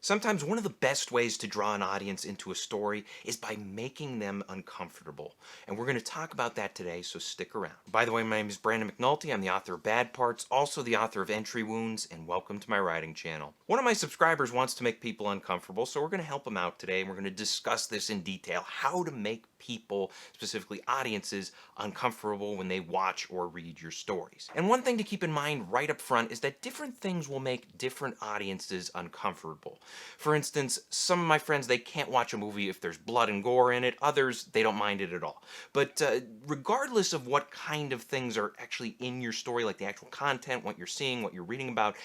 Sometimes one of the best ways to draw an audience into a story is by making them uncomfortable. And we're going to talk about that today, so stick around. By the way, my name is Brandon McNulty. I'm the author of Bad Parts, also the author of Entry Wounds, and welcome to my writing channel. One of my subscribers wants to make people uncomfortable, so we're going to help him out today, and we're going to discuss this in detail, how to make people, specifically audiences, uncomfortable when they watch or read your stories. And one thing to keep in mind right up front is that different things will make different audiences uncomfortable. For instance, some of my friends, they can't watch a movie if there's blood and gore in it. Others, they don't mind it at all. But regardless of what kind of things are actually in your story, like the actual content, what you're seeing, what you're reading about,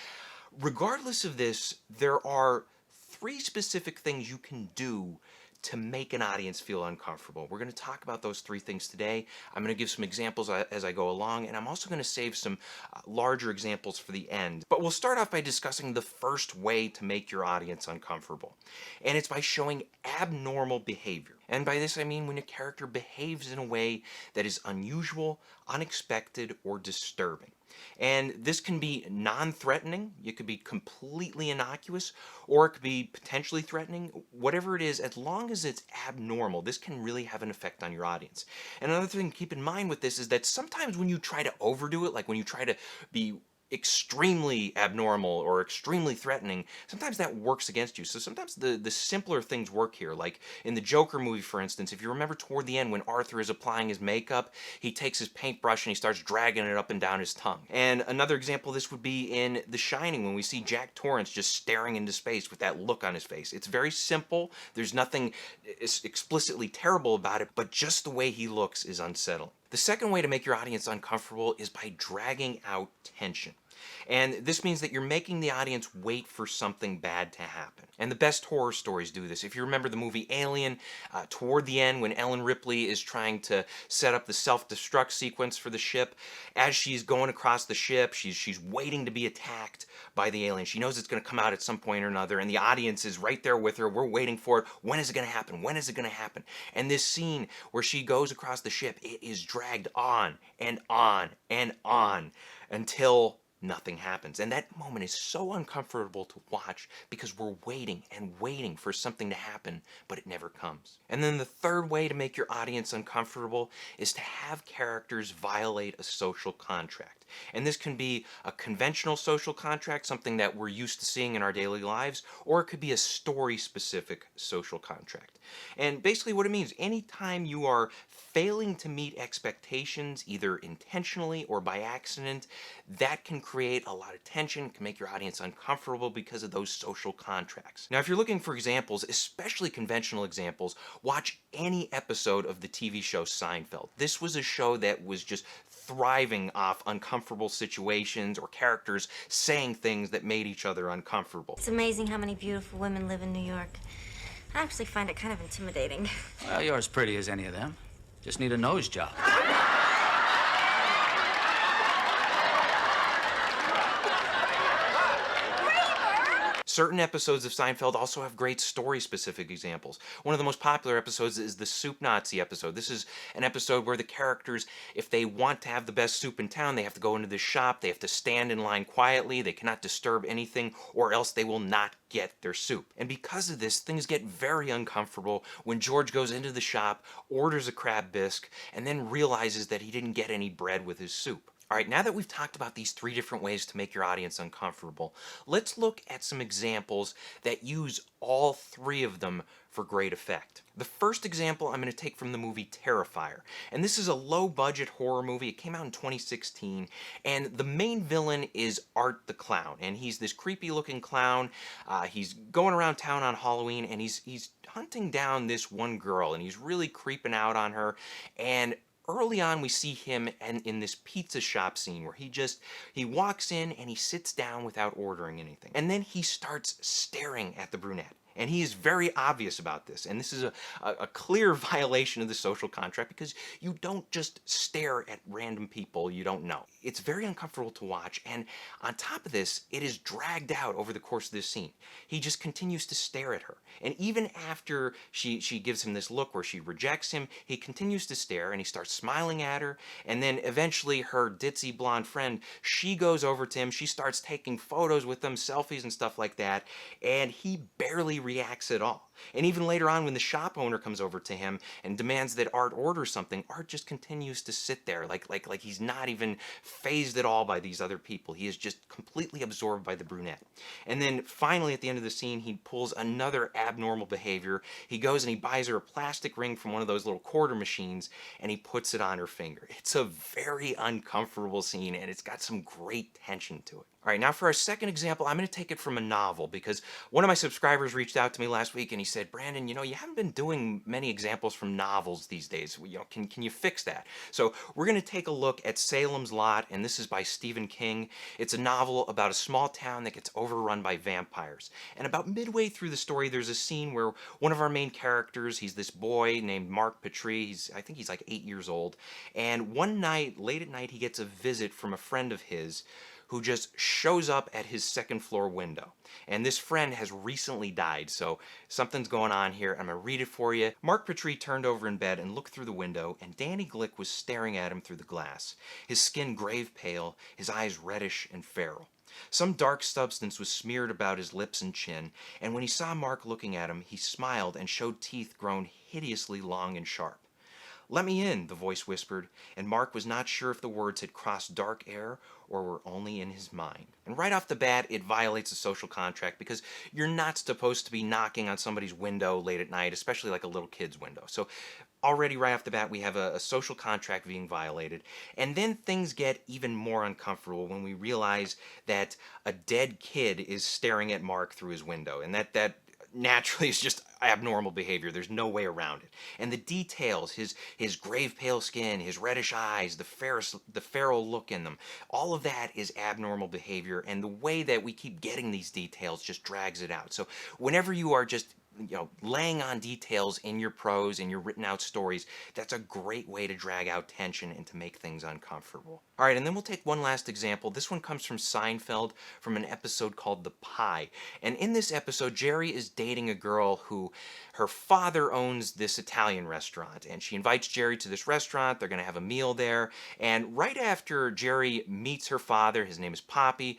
regardless of this, there are three specific things you can do to make an audience feel uncomfortable. We're going to talk about those three things today. I'm going to give some examples as I go along, and I'm also going to save some larger examples for the end. But we'll start off by discussing the first way to make your audience uncomfortable. And it's by showing abnormal behavior. And by this I mean when a character behaves in a way that is unusual, unexpected, or disturbing. And this can be non-threatening, it could be completely innocuous, or it could be potentially threatening. Whatever it is, as long as it's abnormal, this can really have an effect on your audience. And another thing to keep in mind with this is that sometimes when you try to overdo it, like when you try to be extremely abnormal or extremely threatening, sometimes that works against you. So sometimes the simpler things work here. Like in the Joker movie, for instance, if you remember toward the end when Arthur is applying his makeup, he takes his paintbrush and he starts dragging it up and down his tongue. And another example of this would be in The Shining when we see Jack Torrance just staring into space with that look on his face. It's very simple. There's nothing explicitly terrible about it, but just the way he looks is unsettling. The second way to make your audience uncomfortable is by dragging out tension. And this means that you're making the audience wait for something bad to happen. And the best horror stories do this. If you remember the movie Alien, toward the end when Ellen Ripley is trying to set up the self-destruct sequence for the ship, as she's going across the ship, she's waiting to be attacked by the alien. She knows it's going to come out at some point or another, and the audience is right there with her. We're waiting for it. When is it going to happen? When is it going to happen? And this scene where she goes across the ship, it is dragged on and on and on until nothing happens. And that moment is so uncomfortable to watch because we're waiting and waiting for something to happen, but it never comes. And then the third way to make your audience uncomfortable is to have characters violate a social contract. And this can be a conventional social contract, something that we're used to seeing in our daily lives, or it could be a story-specific social contract. And basically what it means, anytime you are failing to meet expectations, either intentionally or by accident, that can create a lot of tension, can make your audience uncomfortable because of those social contracts. Now, if you're looking for examples, especially conventional examples, watch any episode of the TV show Seinfeld. This was a show that was just thriving off uncomfortable situations or characters saying things that made each other uncomfortable. It's amazing how many beautiful women live in New York. I actually find it kind of intimidating. Well, you're as pretty as any of them. Just need a nose job. Certain episodes of Seinfeld also have great story-specific examples. One of the most popular episodes is the Soup Nazi episode. This is an episode where the characters, if they want to have the best soup in town, they have to go into the shop, they have to stand in line quietly, they cannot disturb anything, or else they will not get their soup. And because of this, things get very uncomfortable when George goes into the shop, orders a crab bisque, and then realizes that he didn't get any bread with his soup. All right, now that we've talked about these three different ways to make your audience uncomfortable, let's look at some examples that use all three of them for great effect. The first example I'm going to take from the movie Terrifier, and this is a low-budget horror movie. It came out in 2016, and the main villain is Art the Clown, and he's this creepy-looking clown. He's going around town on Halloween, and he's hunting down this one girl, and he's really creeping out on her, and early on, we see him in this pizza shop scene where he walks in and he sits down without ordering anything. And then he starts staring at the brunette. And he is very obvious about this. And this is a clear violation of the social contract because you don't just stare at random people you don't know. It's very uncomfortable to watch. And on top of this, it is dragged out over the course of this scene. He just continues to stare at her. And even after she gives him this look where she rejects him, he continues to stare and he starts smiling at her. And then eventually her ditzy blonde friend, she goes over to him. She starts taking photos with him, selfies and stuff like that. And he barely reacts at all. And even later on when the shop owner comes over to him and demands that Art order something, Art just continues to sit there like he's not even fazed at all by these other people. He is just completely absorbed by the brunette. And then finally at the end of the scene, he pulls another abnormal behavior. He goes and he buys her a plastic ring from one of those little quarter machines and he puts it on her finger. It's a very uncomfortable scene and it's got some great tension to it. All right, now for our second example, I'm going to take it from a novel because one of my subscribers reached out to me last week and he said, Brandon, you haven't been doing many examples from novels these days. Can you fix that? So we're going to take a look at Salem's Lot, and this is by Stephen King. It's a novel about a small town that gets overrun by vampires. And about midway through the story, there's a scene where one of our main characters, he's this boy named Mark Petrie. I think he's like 8 years old. And one night, late at night, he gets a visit from a friend of his who just shows up at his second floor window. And this friend has recently died, so something's going on here. I'm going to read it for you. Mark Petrie turned over in bed and looked through the window, and Danny Glick was staring at him through the glass, his skin grave pale, his eyes reddish and feral. Some dark substance was smeared about his lips and chin, and when he saw Mark looking at him, he smiled and showed teeth grown hideously long and sharp. "Let me in," the voice whispered, and Mark was not sure if the words had crossed dark air or were only in his mind. And right off the bat, it violates a social contract because you're not supposed to be knocking on somebody's window late at night, especially like a little kid's window. So already right off the bat, we have a social contract being violated. And then things get even more uncomfortable when we realize that a dead kid is staring at Mark through his window. And that naturally is just abnormal behavior. There's no way around it. And the details, his grave pale skin, his reddish eyes, the feral look in them, all of that is abnormal behavior, and the way that we keep getting these details just drags it out. So whenever you are just laying on details in your prose and your written out stories, that's a great way to drag out tension and to make things uncomfortable. All right, and then we'll take one last example. This one comes from Seinfeld, from an episode called The Pie. And in this episode, Jerry is dating a girl who her father owns this Italian restaurant, and she invites Jerry to this restaurant. They're going to have a meal there, and right after Jerry meets her father, his name is Poppy,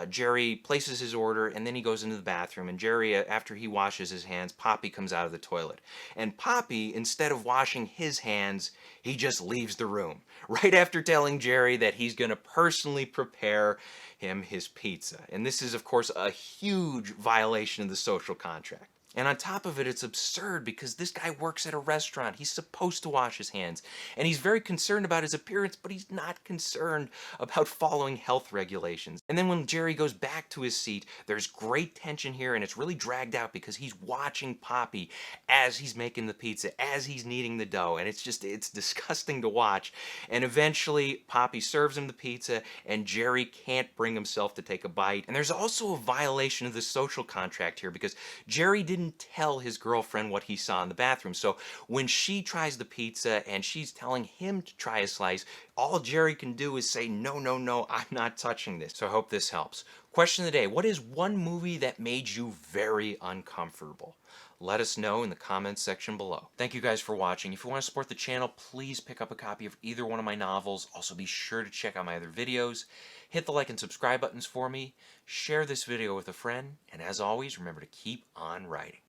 Jerry places his order, and then he goes into the bathroom, and Jerry, after he washes his hands, Poppy comes out of the toilet. And Poppy, instead of washing his hands, he just leaves the room, right after telling Jerry that he's going to personally prepare him his pizza. And this is, of course, a huge violation of the social contract. And on top of it, it's absurd because this guy works at a restaurant. He's supposed to wash his hands. And he's very concerned about his appearance, but he's not concerned about following health regulations. And then when Jerry goes back to his seat, there's great tension here, and it's really dragged out because he's watching Poppy as he's making the pizza, as he's kneading the dough. And it's disgusting to watch. And eventually, Poppy serves him the pizza, and Jerry can't bring himself to take a bite. And there's also a violation of the social contract here because Jerry didn't tell his girlfriend what he saw in the bathroom. So when she tries the pizza and she's telling him to try a slice, all Jerry can do is say, no, no, no, I'm not touching this. So I hope this helps. Question of the day: what is one movie that made you very uncomfortable? Let us know in the comments section below. Thank you guys for watching. If you want to support the channel, please pick up a copy of either one of my novels. Also, be sure to check out my other videos. Hit the like and subscribe buttons for me. Share this video with a friend. And as always, remember to keep on writing.